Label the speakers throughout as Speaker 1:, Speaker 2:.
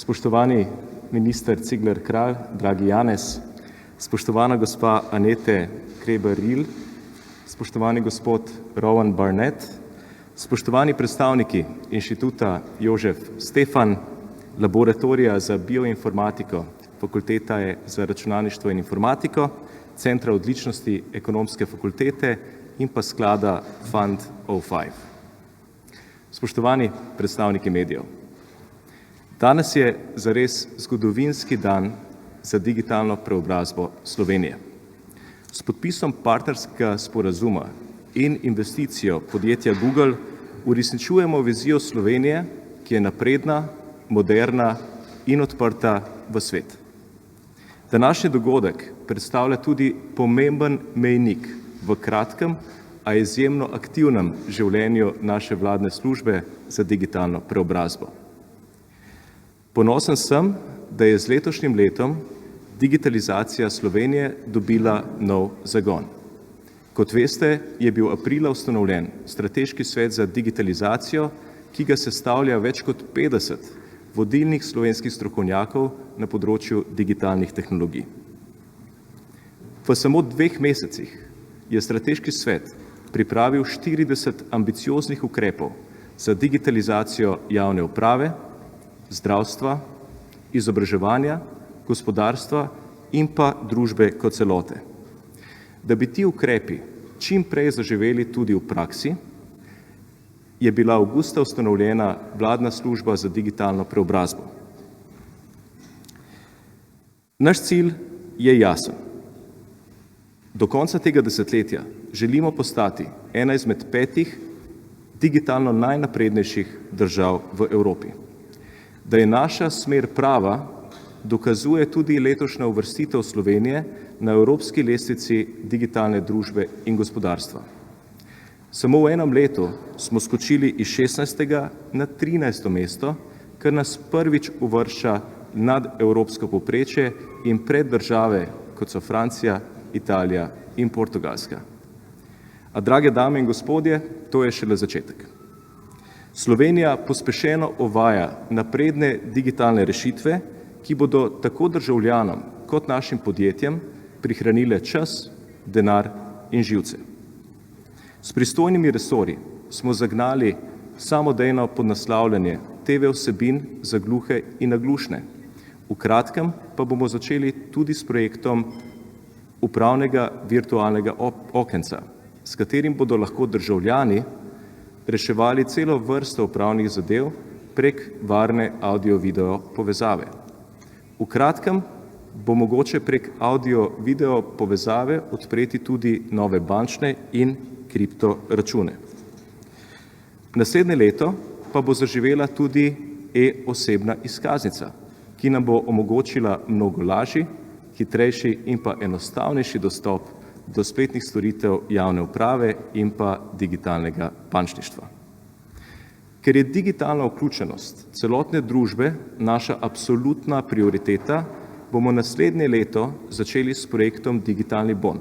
Speaker 1: Spoštovani minister Cigler Kralj, dragi Janez, spoštovana gospa Anete Kreber-Ril, spoštovani gospod Rowan Barnett, spoštovani predstavniki Inštituta Jožef Stefan, Laboratorija za bioinformatiko, Fakultete za računalništvo in informatiko, Centra odličnosti Ekonomske fakultete in pa sklada Fund O5. Spoštovani predstavniki medijev, danes je zares zgodovinski dan za digitalno preobrazbo Slovenije. S podpisom partnerskega sporazuma in investicijo podjetja Google uresničujemo vizijo Slovenije, ki je napredna, moderna in odprta v svet. Današnji dogodek predstavlja tudi pomemben mejnik v kratkem, a izjemno aktivnem življenju naše vladne službe za digitalno preobrazbo. Ponosen sem, da je z letošnjim letom digitalizacija Slovenije dobila nov zagon. Kot veste, je bil aprila ustanovljen Strateški svet za digitalizacijo, ki ga sestavlja več kot 50 vodilnih slovenskih strokovnjakov na področju digitalnih tehnologij. V samo 2 mesecih je Strateški svet pripravil 40 ambicioznih ukrepov za digitalizacijo javne uprave, zdravstva, izobraževanja, gospodarstva in pa družbe kot celote. Da bi ti ukrepi čim prej zaživeli tudi v praksi, je bila avgusta ustanovljena vladna služba za digitalno preobrazbo. Naš cilj je jasen. Do konca tega desetletja želimo postati ena izmed 5 digitalno najnaprednejših držav v Evropi. Da je naša smer prava, dokazuje tudi letošnja uvrstitev Slovenije na evropski lestvici digitalne družbe in gospodarstva. Samo v enem letu smo skočili iz 16. na 13. mesto, kar nas prvič uvršča nad evropsko povprečje in pred države, kot so Francija, Italija in Portugalska. A drage dame in gospodje, to je šele začetek. Slovenija pospešeno uvaja napredne digitalne rešitve, ki bodo tako državljanom kot našim podjetjem prihranile čas, denar in živce. S pristojnimi resorji smo zagnali samodejno podnaslavljanje TV vsebin za gluhe in naglušne. V kratkem pa bomo začeli tudi s projektom upravnega virtualnega okenca, s katerim bodo lahko državljani reševali celo vrsto upravnih zadev prek varne audio-video povezave. V kratkem bo mogoče prek audio-video povezave odpreti tudi nove bančne in kripto račune. Naslednje leto pa bo zaživela tudi e-osebna izkaznica, ki nam bo omogočila mnogo lažji, hitrejši in pa enostavnejši dostop do spletnih storitev javne uprave in pa digitalnega bančništva. Ker je digitalna vključenost celotne družbe naša absolutna prioriteta, bomo naslednje leto začeli s projektom Digitalni bon,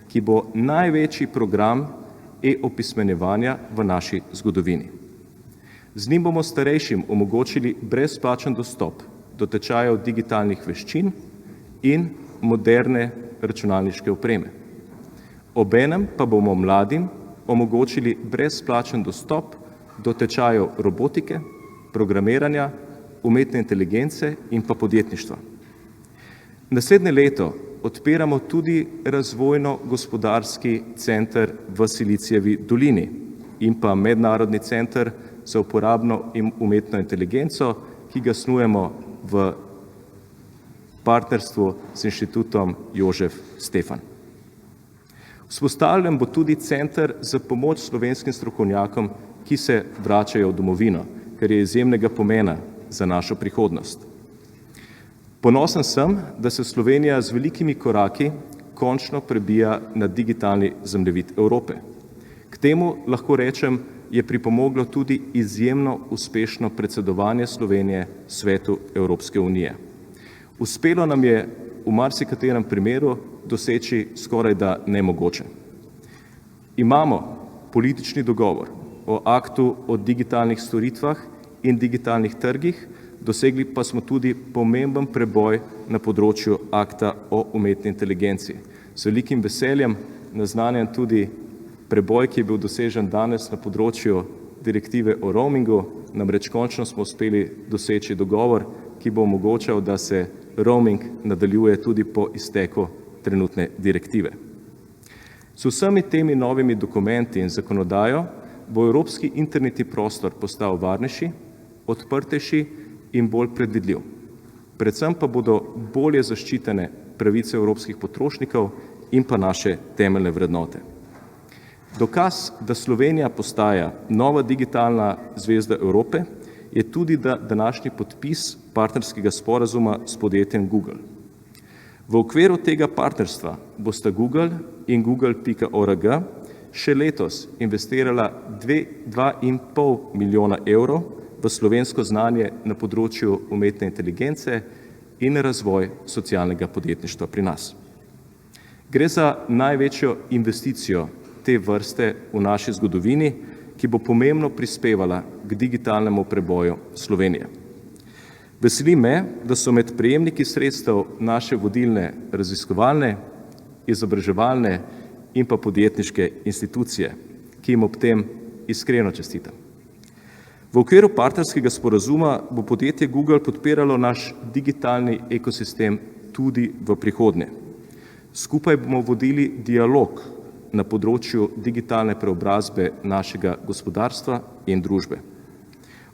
Speaker 1: ki bo največji program e-opismenjevanja v naši zgodovini. Z njim bomo starejšim omogočili brezplačen dostop do tečajev digitalnih veščin in moderne računalniške opreme. Obenem pa bomo mladim omogočili brezplačen dostop do tečajev robotike, programiranja, umetne inteligence in pa podjetništva. Naslednje leto odpiramo tudi razvojno-gospodarski center v Silicijevi dolini in pa mednarodni center za uporabno in umetno inteligenco, ki ga snujemo v partnerstvu s Inštitutom Jožef Stefan. Vzpostavljen bo tudi center za pomoč slovenskim strokovnjakom, ki se vračajo v domovino, kar je izjemnega pomena za našo prihodnost. Ponosen sem, da se Slovenija z velikimi koraki končno prebija na digitalni zemljevid Evrope. K temu lahko rečem, je pripomoglo tudi izjemno uspešno predsedovanje Slovenije Svetu Evropske unije. Uspelo nam je v marsikaterem primeru doseči skorajda nemogoče. Imamo politični dogovor o aktu o digitalnih storitvah in digitalnih trgih, dosegli pa smo tudi pomemben preboj na področju akta o umetni inteligenci. Z velikim veseljem naznanjam tudi preboj, ki je bil dosežen danes na področju direktive o roamingu, namreč končno smo uspeli doseči dogovor, ki bo omogočal, da se roaming nadaljuje tudi po izteku trenutne direktive. S vsemi temi novimi dokumenti in zakonodajo bo evropski internetni prostor postal varnejši, odprtejši in bolj predvidljiv. Predvsem pa bodo bolje zaščitene pravice evropskih potrošnikov in pa naše temeljne vrednote. Dokaz, da Slovenija postaja nova digitalna zvezda Evrope, je tudi današnji podpis partnerskega sporazuma s podjetjem Google. V okviru tega partnerstva bosta Google in Google.org še letos investirala 2,5 milijona evrov v slovensko znanje na področju umetne inteligence in razvoj socialnega podjetništva pri nas. Gre za največjo investicijo te vrste v naši zgodovini, ki bo pomembno prispevala k digitalnemu preboju Slovenije. Veseli me, da so med prejemniki sredstev naše vodilne raziskovalne, izobraževalne in pa podjetniške institucije, ki jim ob tem iskreno čestitam. V okviru partnerskega sporazuma bo podjetje Google podpiralo naš digitalni ekosistem tudi v prihodnje. Skupaj bomo vodili dialog na področju digitalne preobrazbe našega gospodarstva in družbe.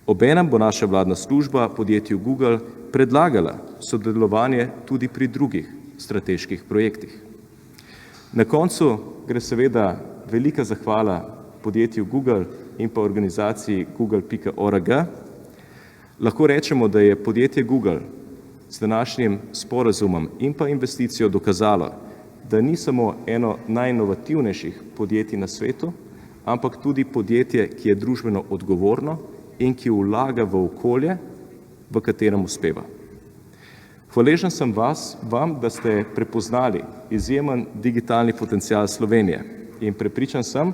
Speaker 1: Obenem bo naša vladna služba podjetju Google predlagala sodelovanje tudi pri drugih strateških projektih. Na koncu gre seveda velika zahvala podjetju Google in pa organizaciji Google.org. Lahko rečemo, da je podjetje Google s današnjim sporazumom in pa investicijo dokazalo, da ni samo eno najinovativnejših podjetij na svetu, ampak tudi podjetje, ki je družbeno odgovorno in ki vlaga v okolje, v katerem uspeva. Hvaležen sem vam, da ste prepoznali izjemen digitalni potencial Slovenije in prepričan sem,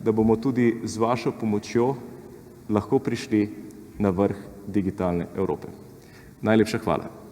Speaker 1: da bomo tudi z vašo pomočjo lahko prišli na vrh digitalne Evrope. Najlepša hvala.